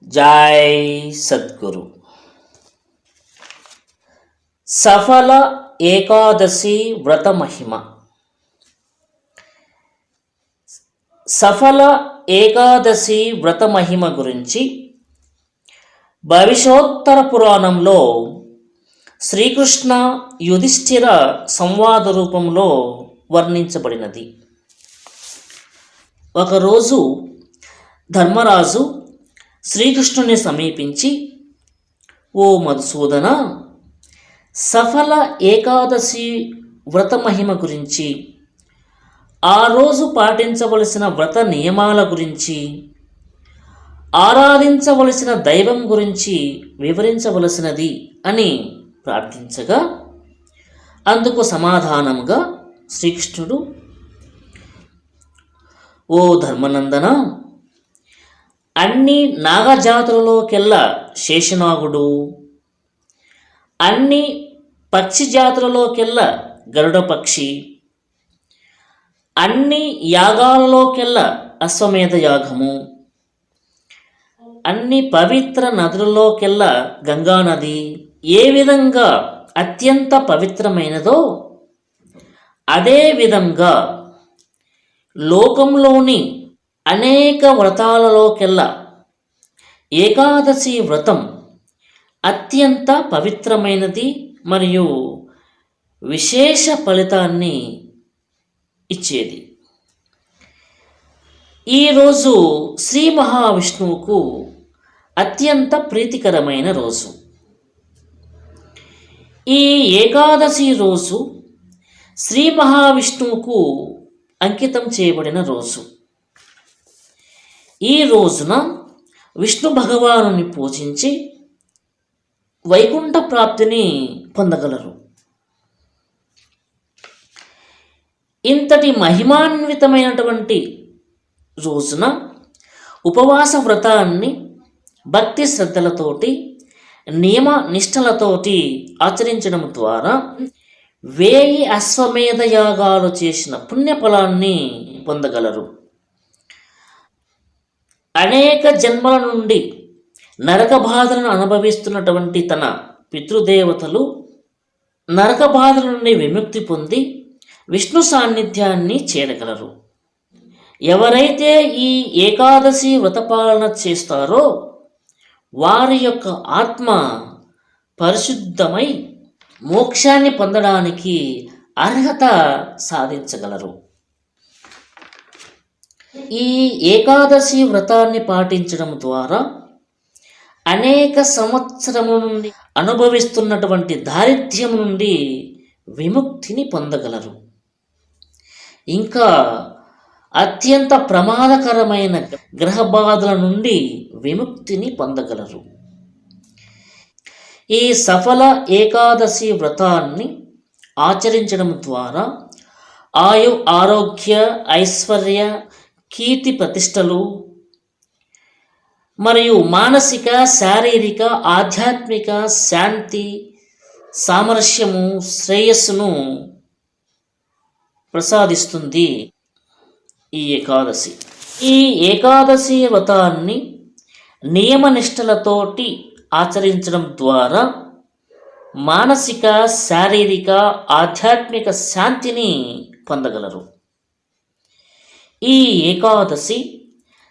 జై సద్గురు. సఫల ఏకాదశి వ్రత మహిమ. సఫల ఏకాదశి వ్రత మహిమ గురించి భవిష్యోత్తర పురాణంలో శ్రీకృష్ణ యుధిష్ఠిర సంవాద రూపంలో వర్ణించబడినది. ఒకరోజు ధర్మరాజు శ్రీకృష్ణుని సమీపించి, ఓ మధుసూదన, సఫల ఏకాదశి వ్రత మహిమ గురించి, ఆ రోజు పాటించవలసిన వ్రత నియమాల గురించి, ఆరాధించవలసిన దైవం గురించి వివరించవలసినది అని ప్రార్థించగా, అందుకు సమాధానముగా శ్రీకృష్ణుడు, ఓ ధర్మనందన, అన్ని నాగజాతులలోకెల్లా శేషనాగుడు, అన్ని పక్షి జాతులలోకెల్లా గరుడ పక్షి, అన్ని యాగాలలోకెల్లా అశ్వమేధ యాగము, అన్ని పవిత్ర నదులలోకెల్లా గంగా నది ఏ విధంగా అత్యంత పవిత్రమైనదో అదే విధంగా లోకంలోని అనేక వ్రతాలలోకెల్లా ఏకాదశి వ్రతం అత్యంత పవిత్రమైనది మరియు విశేష ఫలితాన్ని ఇచ్చేది. ఈరోజు శ్రీ మహావిష్ణువుకు అత్యంత ప్రీతికరమైన రోజు. ఈ ఏకాదశి రోజు శ్రీ మహావిష్ణువుకు అంకితం చేయబడిన రోజు. ఈ రోజున విష్ణు భగవానుని పూజించి వైకుంఠ ప్రాప్తిని పొందగలరు. ఇంతటి మహిమాన్వితమైనటువంటి రోజున ఉపవాస వ్రతాన్ని భక్తి శ్రద్ధలతోటి నియమ నిష్టలతోటి ఆచరించడం ద్వారా 1000 అశ్వమేధ యాగాలు చేసిన పుణ్యఫలాన్ని పొందగలరు. అనేక జన్మల నుండి నరక బాధలను అనుభవిస్తున్నటువంటి తన పితృదేవతలు నరక బాధల నుండి విముక్తి పొంది విష్ణు సాన్నిధ్యాన్ని చేరగలరు. ఎవరైతే ఈ ఏకాదశి వ్రతపాలన చేస్తారో వారి యొక్క ఆత్మ పరిశుద్ధమై మోక్షాన్ని పొందడానికి అర్హత సాధించగలరు. ఈ ఏకాదశి వ్రతాన్ని పాటించడం ద్వారా అనేక సంవత్సరముల నుండి అనుభవిస్తున్నటువంటి దారిద్ర్యం నుండి విముక్తిని పొందగలరు. ఇంకా అత్యంత ప్రమాదకరమైన గ్రహ బాధల నుండి విముక్తిని పొందగలరు. ఈ సఫల ఏకాదశి వ్రతాన్ని ఆచరించడం ద్వారా ఆయు ఆరోగ్య ఐశ్వర్య కీర్తి ప్రతిష్టలు మరియు మానసిక శారీరక ఆధ్యాత్మిక శాంతి సామరస్యము శ్రేయస్సును ప్రసాదిస్తుంది. ఈ ఏకాదశి ఏకాదశి వ్రతాన్ని నియమనిష్టలతోటి ఆచరించడం ద్వారా మానసిక శారీరక ఆధ్యాత్మిక శాంతిని పొందగలరు. ఈ ఏకాదశి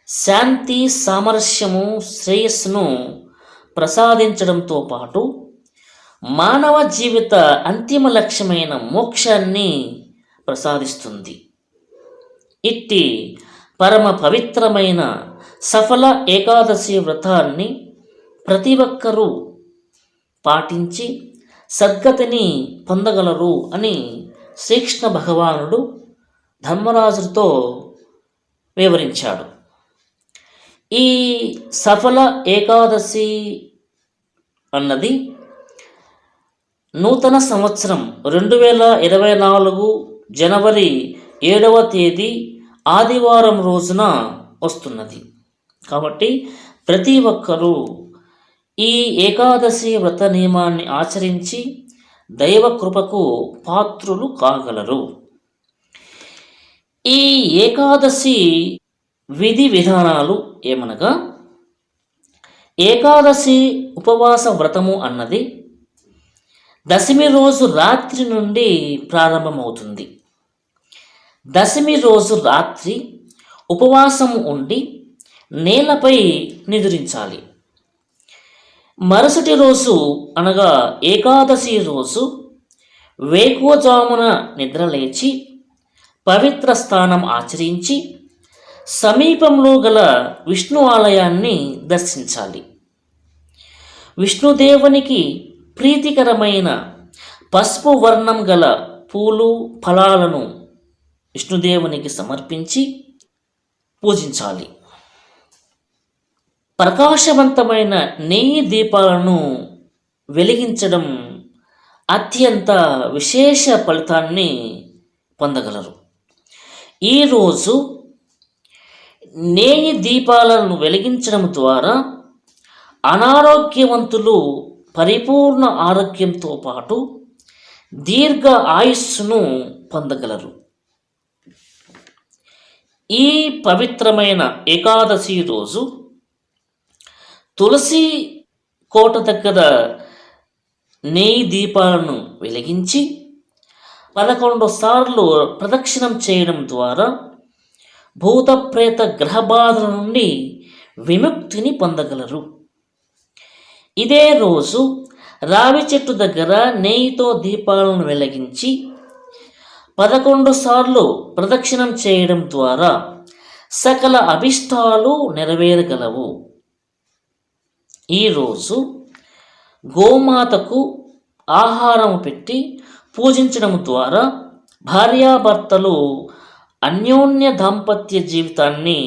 శాంతి సామరస్యము శ్రేయస్సును ప్రసాదించడంతో పాటు మానవ జీవిత అంతిమ లక్ష్యమైన మోక్షాన్ని ప్రసాదిస్తుంది. ఇట్టి పరమ పవిత్రమైన సఫల ఏకాదశి వ్రతాన్ని ప్రతి ఒక్కరూ పాటించి సద్గతిని పొందగలరు అని శ్రీకృష్ణ భగవానుడు ధర్మరాజుతో వివరించాడు. ఈ సఫల ఏకాదశి అన్నది నూతన సంవత్సరం 2024 జనవరి 7వ తేదీ ఆదివారం రోజున వస్తున్నది. కాబట్టి ప్రతి ఒక్కరూ ఈ ఏకాదశి వ్రత నియమాన్ని ఆచరించి దైవ కృపకు పాత్రులు కాగలరు. ఈ ఏకాదశి విధి విధానాలు ఏమనగా, ఏకాదశి ఉపవాస వ్రతము అన్నది దశమి రోజు రాత్రి నుండి ప్రారంభమవుతుంది. దశమి రోజు రాత్రి ఉపవాసము ఉండి నేలపై నిద్రించాలి. మరుసటి రోజు అనగా ఏకాదశి రోజు వేకువజామున నిద్రలేచి పవిత్ర స్నానం ఆచరించి సమీపంలో గల విష్ణు ఆలయాన్ని దర్శించాలి. విష్ణుదేవునికి ప్రీతికరమైన పసుపు వర్ణం గల పూలు ఫలాలను విష్ణుదేవునికి సమర్పించి పూజించాలి. ప్రకాశవంతమైన నెయ్యి దీపాలను వెలిగించడం అత్యంత విశేష ఫలితాన్ని పొందగలరు. ఈరోజు నెయ్యి దీపాలను వెలిగించడం ద్వారా అనారోగ్యవంతులు పరిపూర్ణ ఆరోగ్యంతో పాటు దీర్ఘ ఆయుస్సును పొందగలరు. ఈ పవిత్రమైన ఏకాదశి రోజు తులసి కోట దగ్గర నెయ్యి దీపాలను వెలిగించి 11 సార్లు ప్రదక్షిణం చేయడం ద్వారా భూత ప్రేత గ్రహబాధల నుండి విముక్తిని పొందగలరు. ఇదే రోజు రావి చెట్టు దగ్గర నెయ్యితో దీపాలను వెలిగించి 11 సార్లు ప్రదక్షిణం చేయడం ద్వారా సకల అభిష్టాలు నెరవేరగలవు. ఈరోజు గోమాతకు ఆహారం పెట్టి పూజించడం ద్వారా భార్యాభర్తలు అన్యోన్య దాంపత్య జీవితాన్ని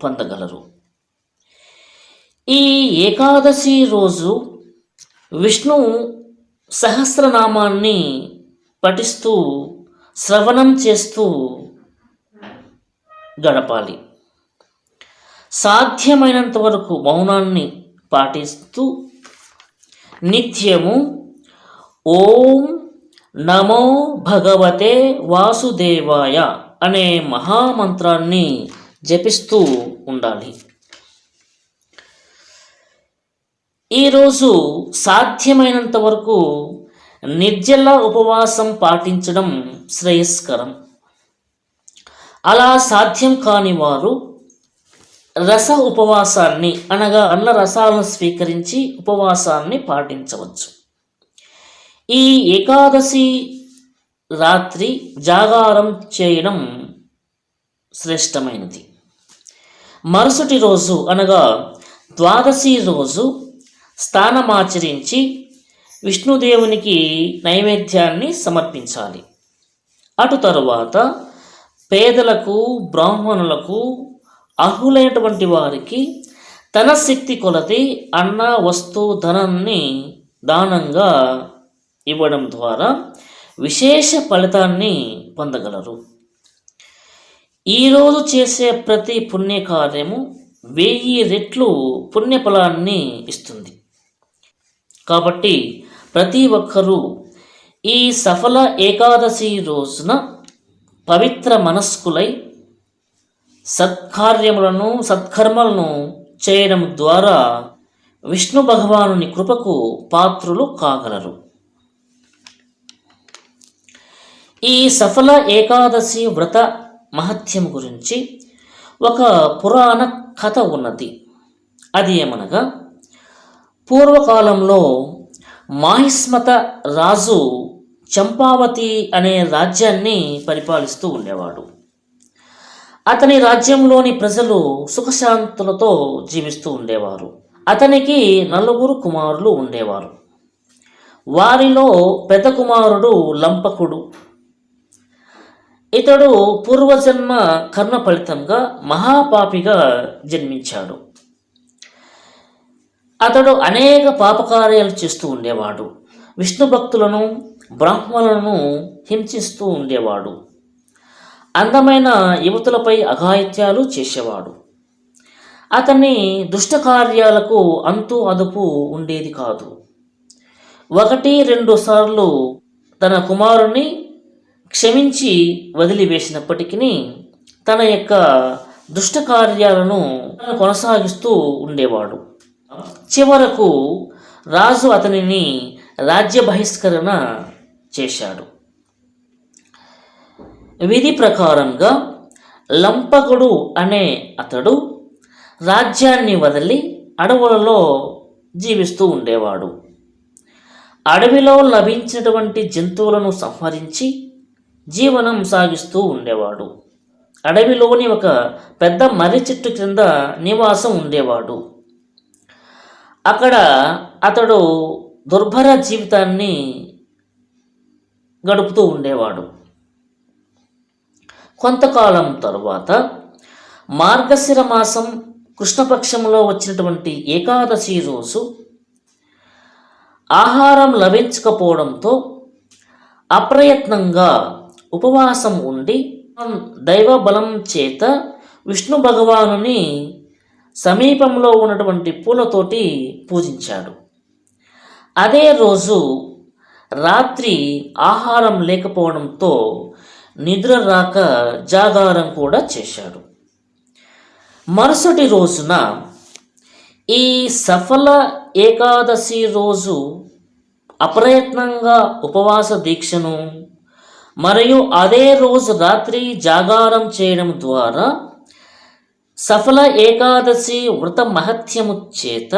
పొందగలరు. ఈ ఏకాదశి రోజు విష్ణు సహస్రనామాన్ని పఠిస్తూ శ్రవణం చేస్తూ గడపాలి. సాధ్యమైనంత వరకు మౌనాన్ని పాటిస్తూ నిత్యము ఓం నమో భగవతే వాసుదేవాయ అనే మహామంత్రాన్ని జపిస్తూ ఉండాలి. ఈరోజు సాధ్యమైనంత వరకు నిర్జల ఉపవాసం పాటించడం శ్రేయస్కరం. అలా సాధ్యం కాని వారు రస ఉపవాసాన్ని అనగా అన్న రసాలను స్వీకరించి ఉపవాసాన్ని పాటించవచ్చు. ఈ ఏకాదశి రాత్రి జాగారం చేయడం శ్రేష్టమైనది. మరుసటి రోజు అనగా ద్వాదశి రోజు స్నానమాచరించి విష్ణుదేవునికి నైవేద్యాన్ని సమర్పించాలి. అటు తరువాత పేదలకు బ్రాహ్మణులకు అర్హులైనటువంటి వారికి తన శక్తి కొలది అన్న వస్తు ధనాన్ని దానంగా ఇవ్వడం ద్వారా విశేష ఫలితాన్ని పొందగలరు. ఈరోజు చేసే ప్రతి పుణ్యకార్యము 1000 రెట్లు పుణ్యఫలాన్ని ఇస్తుంది. కాబట్టి ప్రతి ఒక్కరూ ఈ సఫల ఏకాదశి రోజున పవిత్ర మనస్కులై సత్కర్మలను చేయడం ద్వారా విష్ణు భగవానుని కృపకు పాత్రులు కాగలరు. ఈ సఫల ఏకాదశి వ్రత మహత్యం గురించి ఒక పురాణ కథ ఉన్నది. అది ఏమనగా, పూర్వకాలంలో మాహిస్మత రాజు చంపావతి అనే రాజ్యాన్ని పరిపాలిస్తూ ఉండేవాడు. అతని రాజ్యంలోని ప్రజలు సుఖశాంతులతో జీవిస్తూ ఉండేవారు. అతనికి 4 కుమారులు ఉండేవారు. వారిలో పెద్ద కుమారుడు లంపకుడు. ఇతడు పూర్వజన్మ కర్మ ఫలితంగా మహాపాపిగా జన్మించాడు. అతడు అనేక పాపకార్యాలు చేస్తూ ఉండేవాడు. విష్ణు భక్తులను బ్రాహ్మణులను హింసిస్తూ ఉండేవాడు. అందమైన యువతులపై అఘాయిత్యాలు చేసేవాడు. అతని దుష్ట కార్యాలకు అంతు అదుపు ఉండేది కాదు. 1-2 సార్లు తన కుమారుణ్ణి క్షమించి వదిలివేసినప్పటికీ తన యొక్క దుష్ట కార్యాలను కొనసాగిస్తూ ఉండేవాడు. చివరకు రాజు అతనిని రాజ్య బహిష్కరణ చేశాడు. విధి ప్రకారంగా లంపకుడు అనే అతడు రాజ్యాన్ని వదిలి అడవులలో జీవిస్తూ ఉండేవాడు. అడవిలో లభించినటువంటి జంతువులను సంహరించి జీవనం సాగిస్తూ ఉండేవాడు. అడవిలోని ఒక పెద్ద మర్రి చెట్టు క్రింద నివాసం ఉండేవాడు. అక్కడ అతడు దుర్భర జీవితాన్ని గడుపుతూ ఉండేవాడు. కొంతకాలం తరువాత మార్గశిర మాసం కృష్ణపక్షంలో వచ్చినటువంటి ఏకాదశి రోజు ఆహారం లభించకపోవడంతో అప్రయత్నంగా ఉపవాసం ఉండి దైవ బలం చేత విష్ణు భగవానుని సమీపంలో ఉన్నటువంటి పూలతోటి పూజించాడు. అదే రోజు రాత్రి ఆహారం లేకపోవడంతో నిద్ర రాక జాగారం కూడా చేశాడు. మరుసటి రోజున ఈ సఫల ఏకాదశి రోజు అప్రయత్నంగా ఉపవాస దీక్షను మరియు అదే రోజు రాత్రి జాగారం చేయడం ద్వారా సఫల ఏకాదశి వ్రత మహత్యము చేత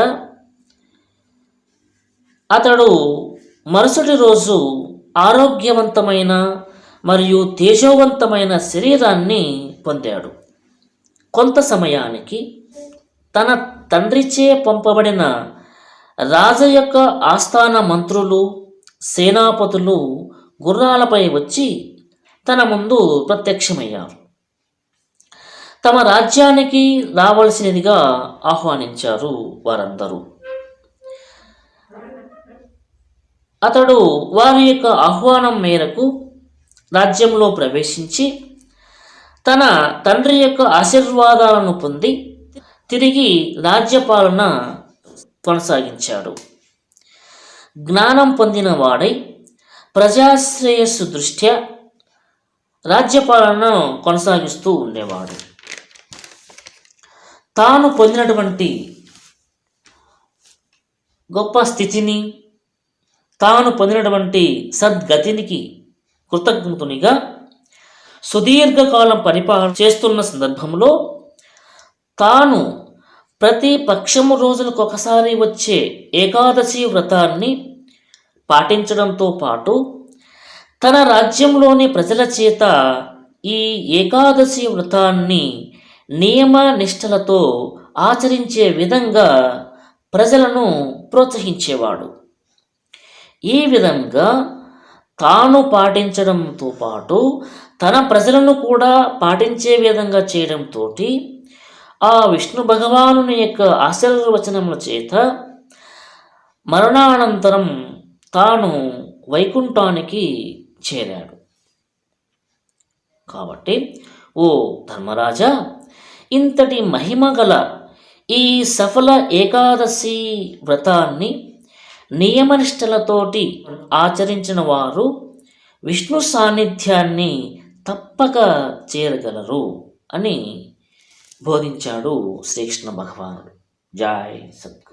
అతడు మరుసటి రోజు ఆరోగ్యవంతమైన మరియు తేజోవంతమైన శరీరాన్ని పొందాడు. కొంత సమయానికి తన తండ్రిచే పంపబడిన రాజు యొక్క ఆస్థాన మంత్రులు, సేనాపతులు గుర్రాలపై వచ్చి తన ముందు ప్రత్యక్షమయ్యారు. తమ రాజ్యానికి రావలసినదిగా ఆహ్వానించారు వారందరూ. అతడు వారి యొక్క ఆహ్వానం మేరకు రాజ్యంలో ప్రవేశించి తన తండ్రి యొక్క ఆశీర్వాదాలను పొంది తిరిగి రాజ్యపాలన కొనసాగించాడు. జ్ఞానం పొందిన వాడై ప్రజాశ్రేయస్సు దృష్ట్యా రాజ్యపాలన కొనసాగిస్తూ ఉండేవాడు. తాను పొందినటువంటి గొప్ప స్థితిని, తాను పొందినటువంటి సద్గతినికి కృతజ్ఞతునిగా సుదీర్ఘకాలం పరిపాలన చేస్తున్న సందర్భంలో తాను ప్రతి పక్షము రోజులకు ఒకసారి వచ్చే ఏకాదశి వ్రతాన్ని పాటించడంతో పాటు తన రాజ్యంలోని ప్రజల చేత ఈ ఏకాదశి వ్రతాన్ని నియమ నిష్టలతో ఆచరించే విధంగా ప్రజలను ప్రోత్సహించేవాడు. ఈ విధంగా తాను పాటించడంతో పాటు తన ప్రజలను కూడా పాటించే విధంగా చేయడంతో ఆ విష్ణు భగవానుని యొక్క ఆశీర్వచనముల చేత మరణానంతరం తాను వైకుంఠానికి చేరాడు. కాబట్టి ఓ ధర్మరాజా, ఇంతటి మహిమ గల ఈ సఫల ఏకాదశి వ్రతాన్ని నియమనిష్టలతోటి ఆచరించిన వారు విష్ణు సాన్నిధ్యాన్ని తప్పక చేరగలరు అని బోధించాడు శ్రీకృష్ణ భగవానుడు. జై సత్.